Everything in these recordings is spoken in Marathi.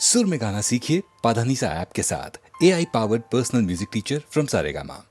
सुर में गाना सीखिए पाधानीसा ऐप के साथ। AI powered personal music teacher from Saregama.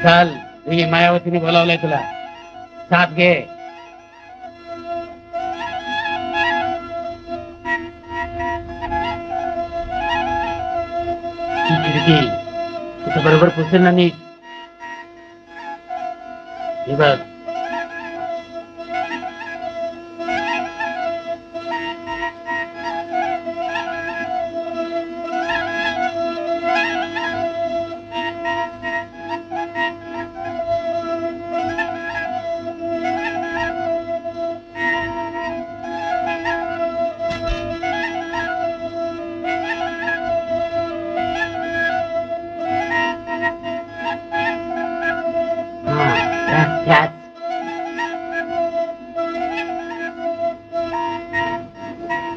चल, ही मायावतीने बोलावलंय तुला, साथ घे. ही खिडकी तिथं बरोबर पुसेल ना नीट. हे बघ,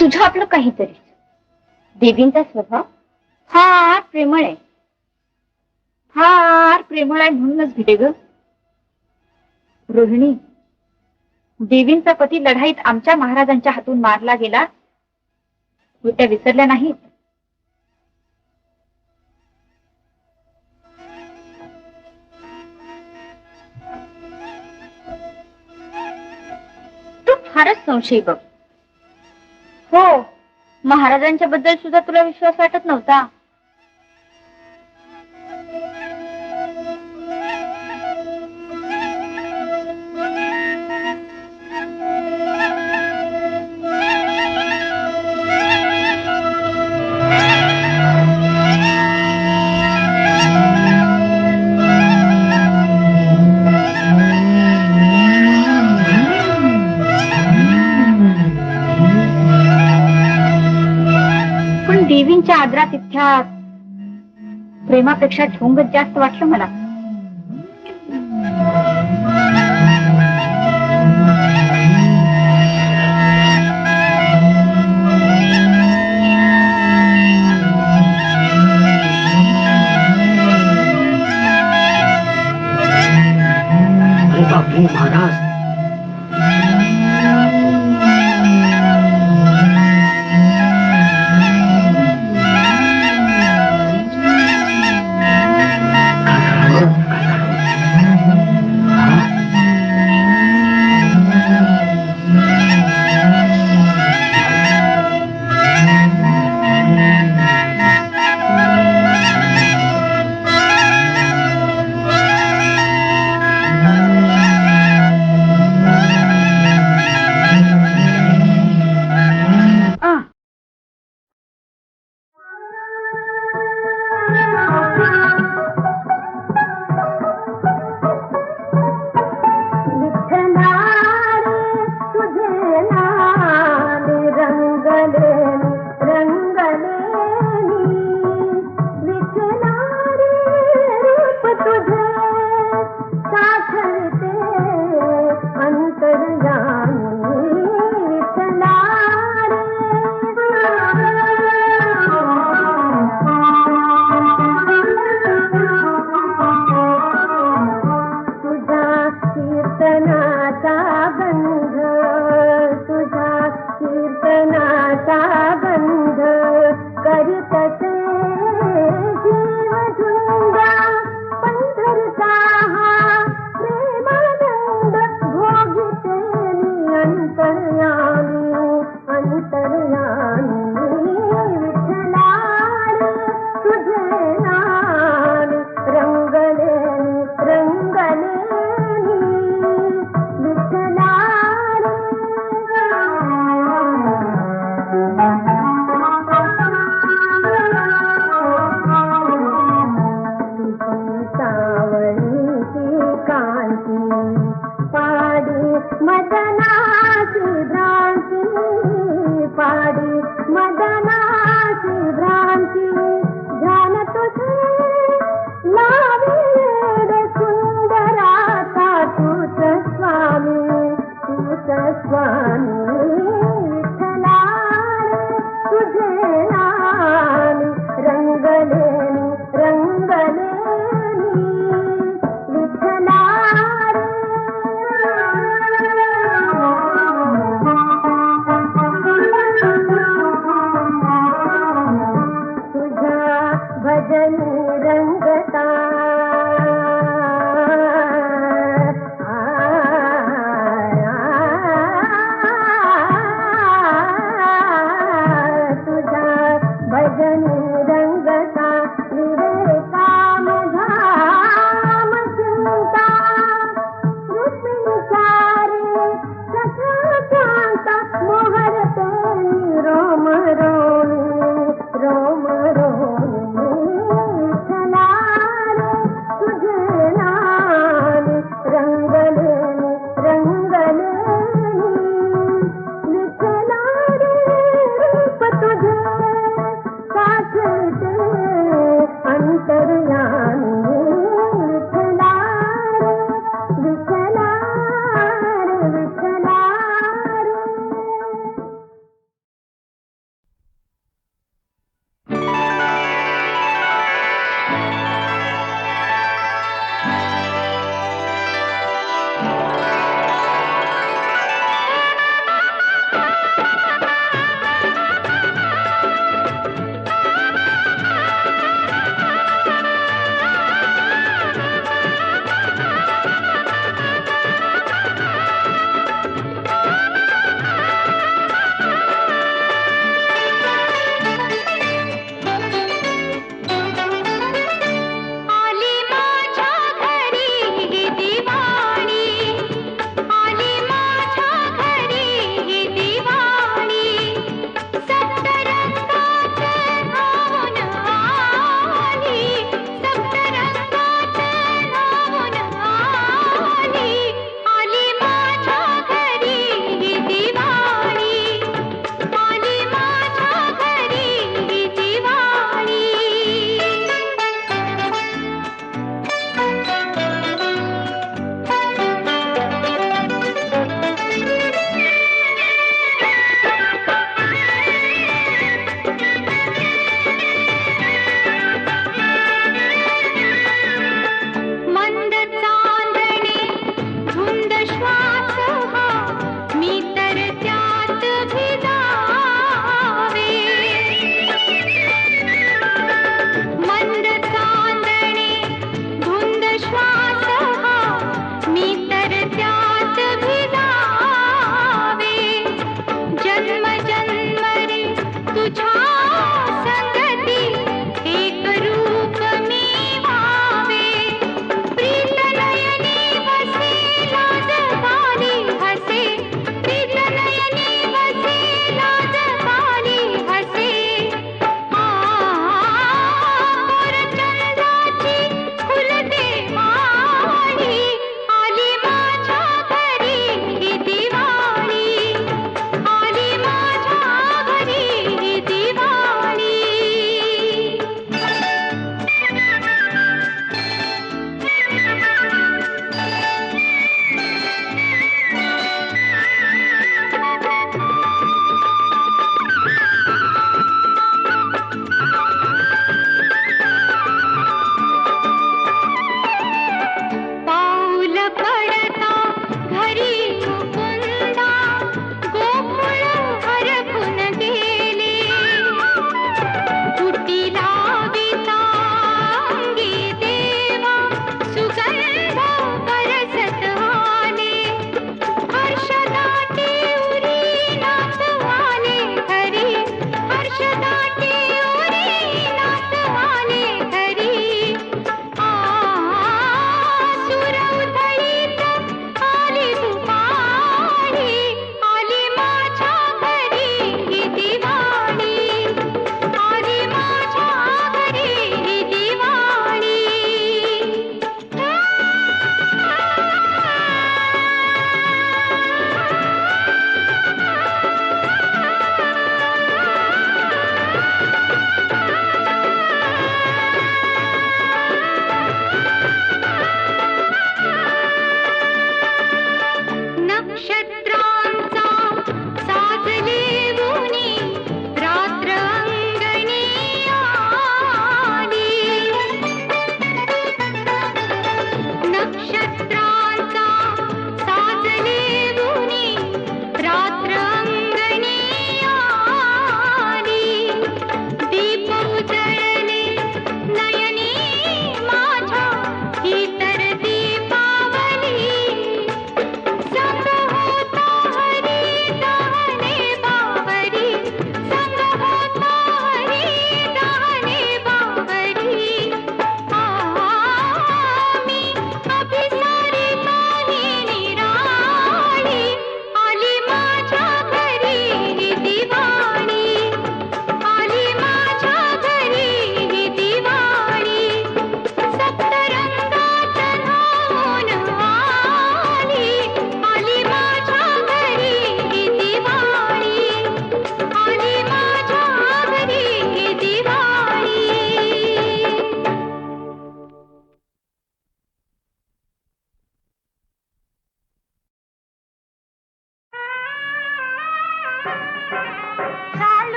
तुझं आपलं काहीतरी. देवींचा स्वभाव फार प्रेमळ आहे, फार प्रेमळ आहे, म्हणूनच भिडे ग. रोहिणी, देवींचा पती लढाईत आमच्या महाराजांच्या हातून मारला गेला, तू त्या विसरल्या नाहीत. तू फारच संशयी बघ. हो, महाराजांच्या बद्दल सुद्धा तुला विश्वास वाटत नव्हता. देवींच्या आदरातिथ्यात प्रेमापेक्षा ढोंगच जास्त वाटलं मला. अरे बापरे महाराज,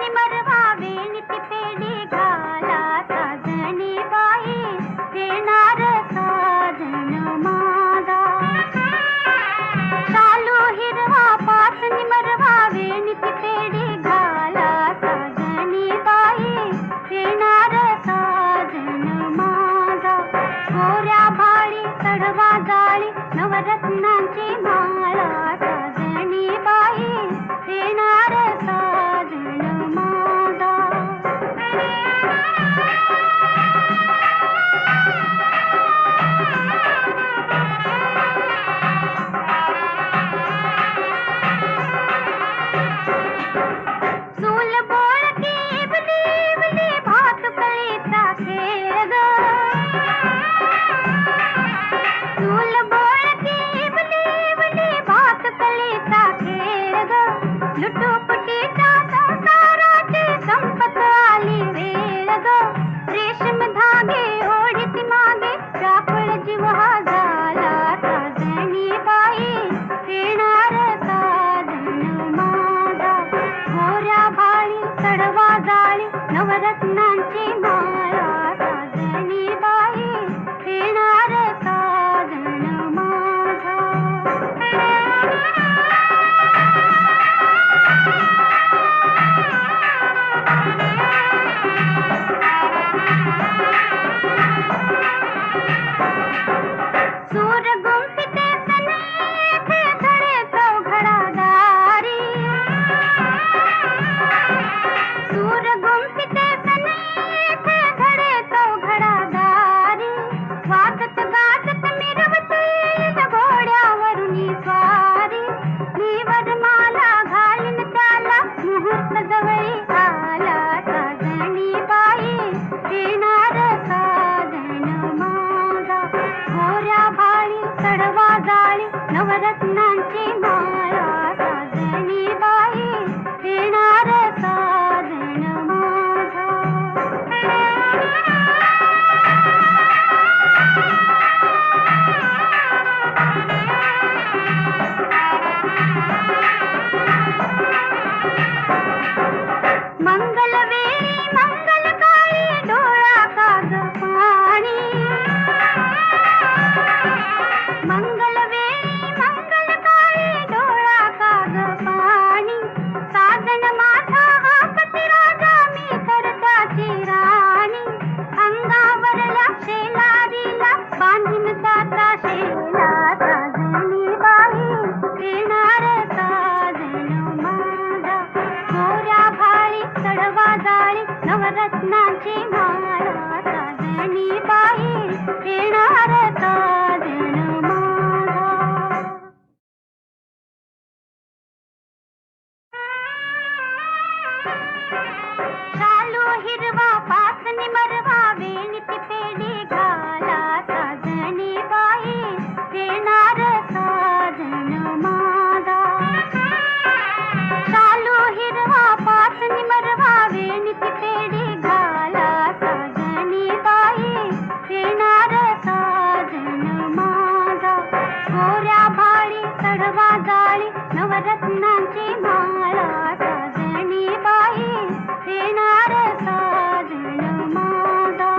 निमरवा वेणीची पेढी घाला साजणी बाई येणार साजन माझा चालू हिरवा पाच निमरवा वेणीची पेढी घाला साजणी बाई येणार साजन माझा गोऱ्या भाळी चढवा जाळी नवरत्नांची माळा साजणी बाई येणार साजन माझा चूल बोळकी इवली इवली भातुकलीचा खेळ ग चूल बोळकी इवली इवली भातुकलीचा खेळ ग लुटुपुटीच्या संसाराची संपत आली वेळ ग रेशम धागे ओढीत मागे चापळ जीव हा झाला साजणी बाई येणार साजन माझा गोऱ्या भाळी चढवा जाळी नवरत्नांची माळा साजणी बाई येणार साजन माझा सूर गुंफिते सनेथे धडे चौघडादारी सूर गुंफिते सनेथे धडे चौघडादारी वाजत गाजत मिरवत येईल घोड्यावरुनी स्वारी नीवर माला घालीन त्याला मुहूर्त जवळी आला साजणी बाई येणार साजन माझा गोऱ्या भाळी चढवा जाळी नवरत्नांची माळा साजणी बाई येणार साजन माझा मंगल वेळी मंगल काळी डोळा काग पाणी मंगल वेळी मंगल काळी डोळा काग पाणी साजन माझा हा पती राजा मी तर त्याची राणी अंगावरला शेलारीला बांधीन त्याचा शेला साजणी बाई येणार साजन माझा गोऱ्या भाळी चढवा जाळी नवरत्नांची माळा साजणी बाई येणार साजन माझा चालू हिरवा पाच निमरवा वेणीची पेढी घाला साजणी बाई येणार साजन माझा चालू हिरवा पाच निमरवा वेणीची पेढी घाला साजणी बाई येणार साजन माझा गोऱ्या भाळी चढवा जाळी नवरत्नांची माळा साजणी बाई येणार साजन माझा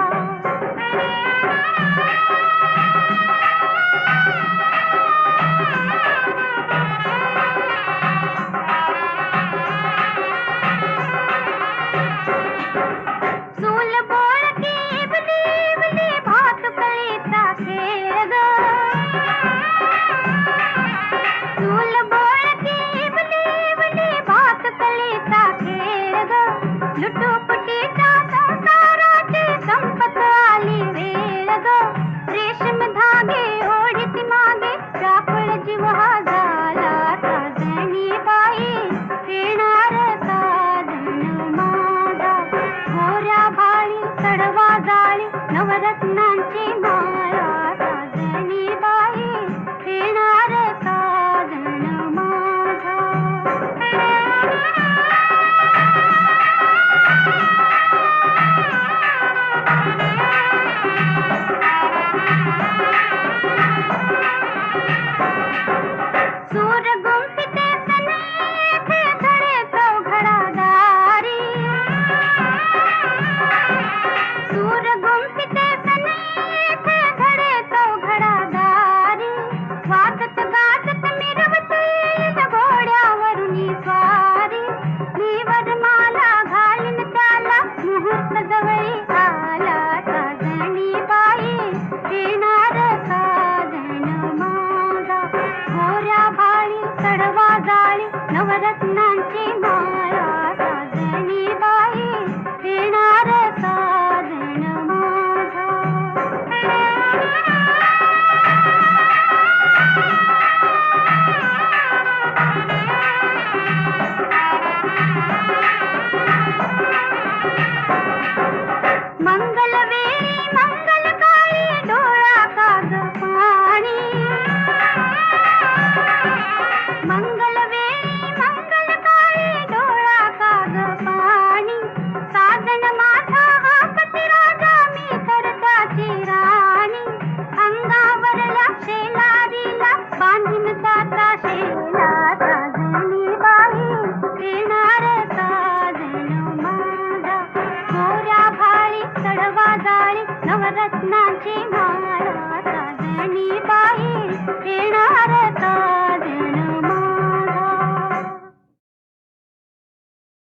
रत्नाची माळ